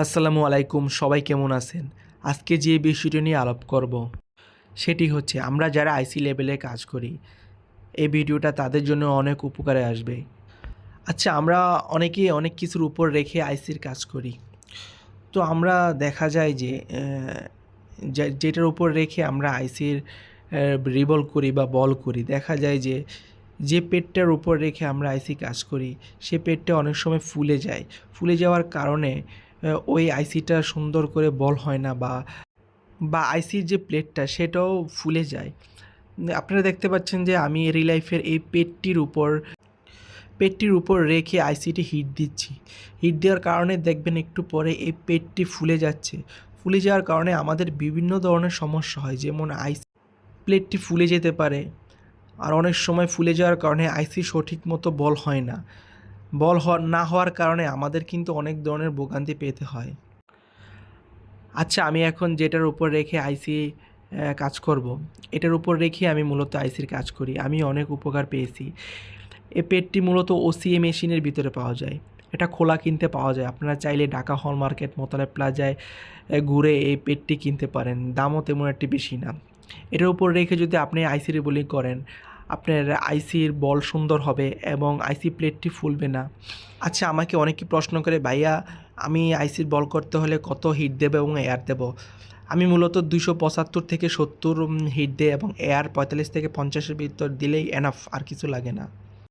আসসালামু আলাইকুম, সবাই কেমন আছেন? আজকে যে বিষয়টি নিয়ে আলাপ করব সেটি হচ্ছে আমরা যারা আইসি লেভেলে কাজ করি, এই ভিডিওটা তাদের জন্য অনেক উপকারে আসবে। আচ্ছা, আমরা অনেকেই অনেক কিছুর উপর রেখে আইসির কাজ করি। তো আমরা দেখা যায় যে যেটার উপর রেখে আমরা আইসির রিবল করি বা বল করি, দেখা যায় যে পেটটার উপর রেখে আমরা আইসি কাজ করি সে পেটটা অনেক সময় ফুলে যায়। ফুলে যাওয়ার কারণে ওই আইসিটা সুন্দর করে বল হয় না, বা আইসির যে প্লেটটা সেটাও ফুলে যায়। আপনারা দেখতে পাচ্ছেন যে আমি রিয়েল লাইফের এই পেটটির উপর রেখে আইসিটি হিট দিচ্ছি। হিট দেওয়ার কারণে দেখবেন একটু পরে এই পেটটি ফুলে যাচ্ছে। ফুলে যাওয়ার কারণে আমাদের বিভিন্ন ধরনের সমস্যা হয়, যেমন আইসি প্লেটটি ফুলে যেতে পারে। আর অনেক সময় ফুলে যাওয়ার কারণে আইসি সঠিক মতো বল হয় না। না হওয়ার কারণে আমাদের কিন্তু অনেক ধরনের ভোগান্তি পেতে হয়। আচ্ছা, আমি এখন যেটার উপর রেখে আইসি কাজ করব, এটার উপর রেখে আমি মূলত আইসির কাজ করি। আমি অনেক উপকার পেয়েছি। এই পেডটি মূলত ওসিএ মেশিনের ভিতরে পাওয়া যায়। এটা খোলা কিনতে পাওয়া যায়। আপনারা চাইলে ঢাকা হল মার্কেট, মোতালেব প্লাজায় ঘুরে এই পেডটি কিনতে পারেন। দামও তেমন একটি বেশি না। এটার উপর রেখে যদি আপনি আইসি রিবোলিং করেন, আপনার আইসির বল সুন্দর হবে এবং আইসি প্লেটটি ফুলবে না। আচ্ছা, আমাকে অনেকে প্রশ্ন করে, ভাইয়া আমি আইসির বল করতে হলে কত হিট দেবো এবং এয়ার দেবো? আমি মূলত 275 থেকে 70 হিট দেয় এবং এয়ার 45 থেকে 50-এর ভিতর দিলেই এনাফ, আর কিছু লাগে না।